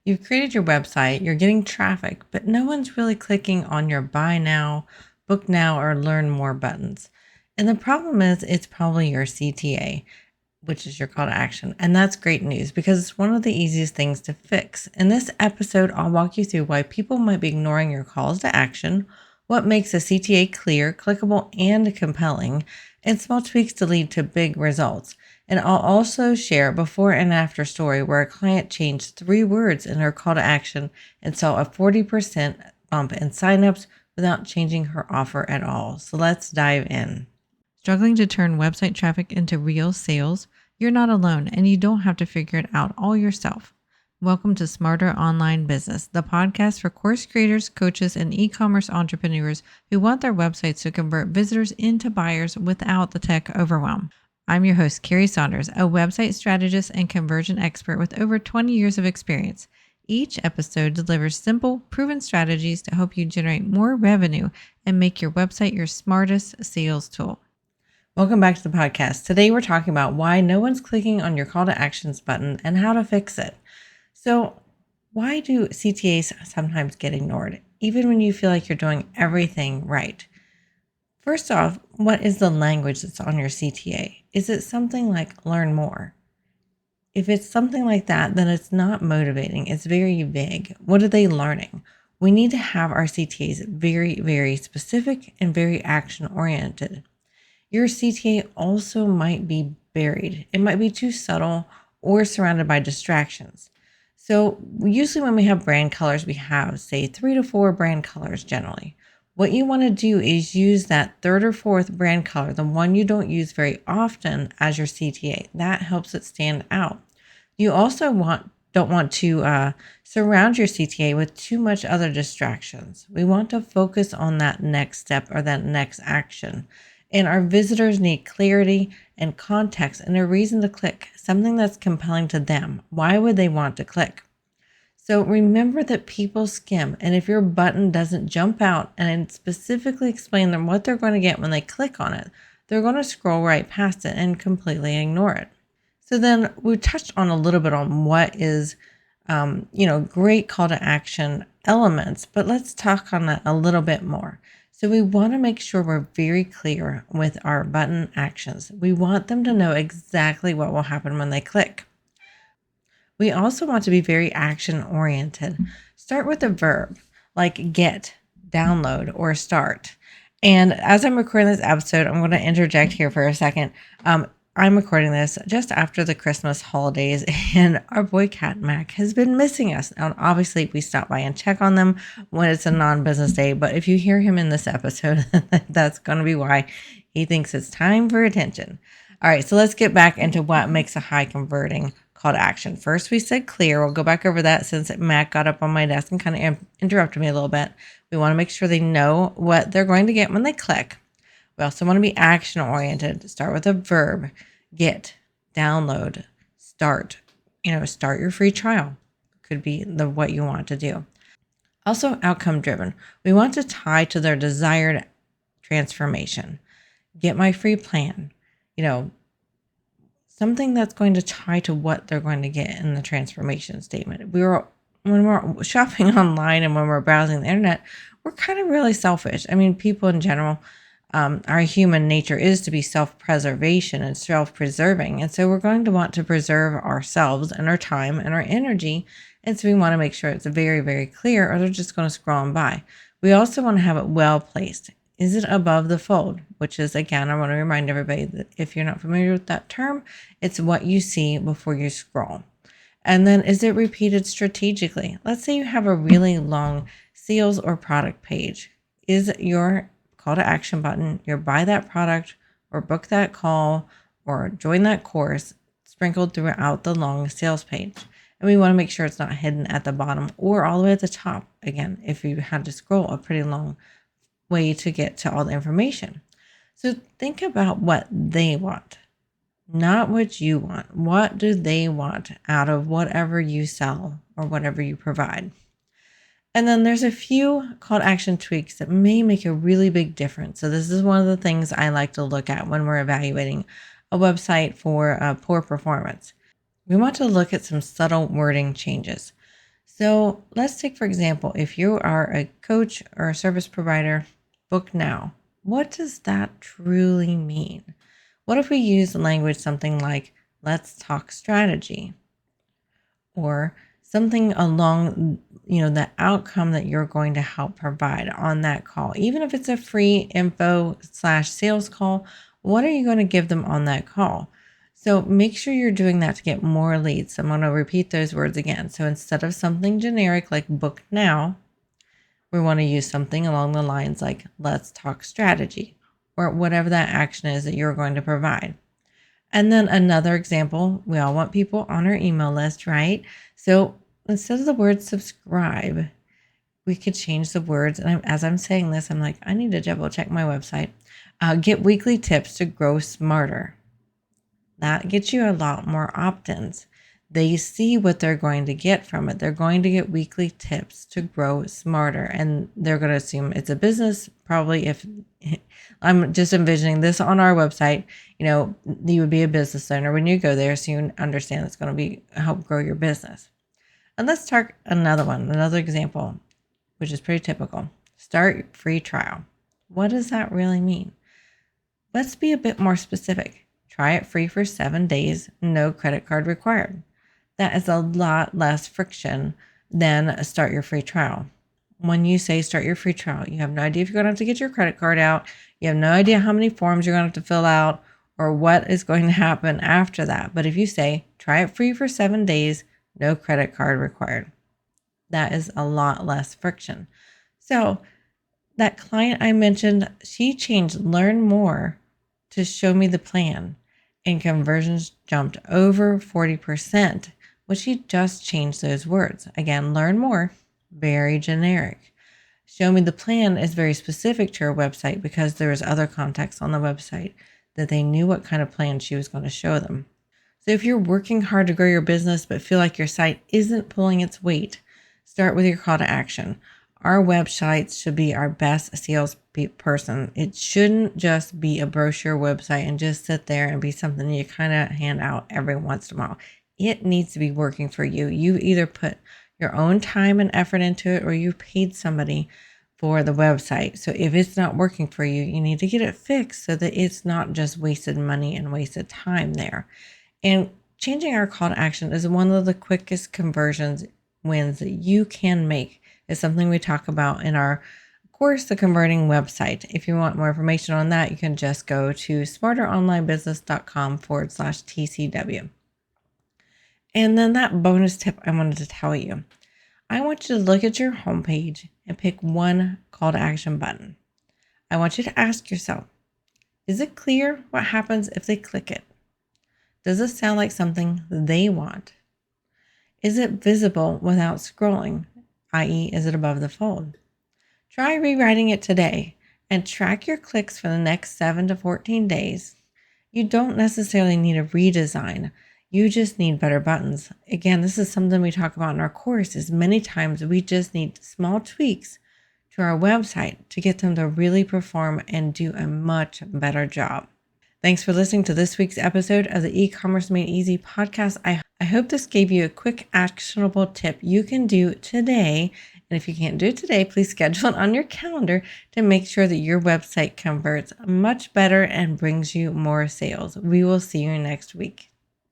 You've created your website, you're getting traffic, but no one's really clicking on your buy now, book now, or learn more buttons. And the problem is it's probably your CTA, which is your call to action. And that's great news because it's one of the easiest things to fix. In this episode, I'll walk you through why people might be ignoring your calls to action, what makes a CTA clear, clickable, and compelling, and small tweaks to lead to big results. And I'll also share a before and after story where a client changed 3 words in her call to action and saw a 40% bump in signups without changing her offer at all. So let's dive in. Struggling to turn website traffic into real sales? You're not alone, and you don't have to figure it out all yourself. Welcome to Smarter Online Business, the podcast for course creators, coaches, and e-commerce entrepreneurs who want their websites to convert visitors into buyers without the tech overwhelm. I'm your host, Carrie Saunders, a website strategist and conversion expert with over 20 years of experience. Each episode delivers simple, proven strategies to help you generate more revenue and make your website your smartest sales tool. Welcome back to the podcast. Today we're talking about why no one's clicking on your call to actions button and how to fix it. So, why do CTAs sometimes get ignored, even when you feel like you're doing everything right? First off, what is the language that's on your CTA? Is it something like learn more? If it's something like that, then it's not motivating. It's very vague. What are they learning? We need to have our CTAs very, very specific and very action oriented. Your CTA also might be buried. It might be too subtle or surrounded by distractions. So usually when we have brand colors, we have, say, 3 to 4 brand colors generally. What you want to do is use that 3rd or 4th brand color, the one you don't use very often, as your CTA. That helps it stand out. You also don't want to surround your CTA with too much other distractions. We want to focus on that next step or that next action. And our visitors need clarity and context and a reason to click, something that's compelling to them. Why would they want to click? So remember that people skim, and if your button doesn't jump out and specifically explain them what they're going to get when they click on it, they're going to scroll right past it and completely ignore it. So then we touched on a little bit on what is, great call to action elements, but let's talk on that a little bit more. So we want to make sure we're very clear with our button actions. We want them to know exactly what will happen when they click. We also want to be very action oriented. Start with a verb like get, download, or start. And as I'm recording this episode, I'm going to interject here for a second. I'm recording this just after the Christmas holidays, and our boy Cat Mac has been missing us. Now, obviously, we stop by and check on them when it's a non-business day, but if you hear him in this episode, that's going to be why. He thinks it's time for attention. All right, so let's get back into what makes a high converting call to action. First, we said clear. We'll go back over that since Mac got up on my desk and kind of interrupted me a little bit. We want to make sure they know what they're going to get when they click. We also want to be action oriented. Start with a verb. Get, download, start. Start your free trial. Could be what you want to do. Also outcome driven. We want to tie to their desired transformation. Get my free plan. Something that's going to tie to what they're going to get in the transformation statement. When we're shopping online and when we're browsing the internet, we're kind of really selfish. I mean, people in general, our human nature is to be self-preservation and self-preserving. And so we're going to want to preserve ourselves and our time and our energy. And so we want to make sure it's very, very clear, or they're just going to scroll on by. We also want to have it well placed. Is it above the fold? Which is, again, I want to remind everybody that if you're not familiar with that term, it's what you see before you scroll. And then is it repeated strategically? Let's say you have a really long sales or product page. Is your call to action button, your buy that product or book that call or join that course sprinkled throughout the long sales page? And we want to make sure it's not hidden at the bottom or all the way at the top. Again, if you had to scroll a pretty long way to get to all the information. So think about what they want, not what you want. What do they want out of whatever you sell or whatever you provide? And then there's a few call to action tweaks that may make a really big difference. So this is one of the things I like to look at when we're evaluating a website for poor performance. We want to look at some subtle wording changes. So let's take, for example, if you are a coach or a service provider, book now. What does that truly mean? What if we use language something like, let's talk strategy, or something along, the outcome that you're going to help provide on that call? Even if it's a free info/sales call, what are you going to give them on that call? So make sure you're doing that to get more leads. I'm going to repeat those words again. So instead of something generic like book now, we want to use something along the lines like let's talk strategy, or whatever that action is that you're going to provide. And then another example, we all want people on our email list, right? So instead of the word subscribe, we could change the words. And as I'm saying this, I'm like, I need to double check my website. Get weekly tips to grow smarter. That gets you a lot more opt-ins. They see what they're going to get from it. They're going to get weekly tips to grow smarter, and they're going to assume it's a business. Probably, if I'm just envisioning this on our website, you would be a business owner when you go there, so you understand it's going to be help grow your business. And let's talk another example, which is pretty typical. Start free trial. What does that really mean? Let's be a bit more specific. Try it free for 7 days, no credit card required. That is a lot less friction than start your free trial. When you say start your free trial, you have no idea if you're going to have to get your credit card out. You have no idea how many forms you're going to have to fill out or what is going to happen after that. But if you say try it free for 7 days, no credit card required, that is a lot less friction. So that client I mentioned, she changed learn more to show me the plan, and conversions jumped over 40%. Well, she just changed those words. Again, learn more, very generic. Show me the plan is very specific to her website because there was other context on the website that they knew what kind of plan she was going to show them. So if you're working hard to grow your business but feel like your site isn't pulling its weight, start with your call to action. Our websites should be our best sales person. It shouldn't just be a brochure website and just sit there and be something you kind of hand out every once in a while. It needs to be working for you. You either put your own time and effort into it or you paid somebody for the website. So if it's not working for you, you need to get it fixed so that it's not just wasted money and wasted time there. And changing our call to action is one of the quickest conversions wins that you can make. It's something we talk about in our course, The Converting Website. If you want more information on that, you can just go to smarteronlinebusiness.com/TCW. And then that bonus tip I wanted to tell you. I want you to look at your homepage and pick one call to action button. I want you to ask yourself, is it clear what happens if they click it? Does it sound like something they want? Is it visible without scrolling, i.e., is it above the fold? Try rewriting it today and track your clicks for the next 7 to 14 days. You don't necessarily need a redesign. You just need better buttons. Again, this is something we talk about in our course, is many times we just need small tweaks to our website to get them to really perform and do a much better job. Thanks for listening to this week's episode of the E-commerce Made Easy podcast. I hope this gave you a quick actionable tip you can do today. And if you can't do it today, please schedule it on your calendar to make sure that your website converts much better and brings you more sales. We will see you next week.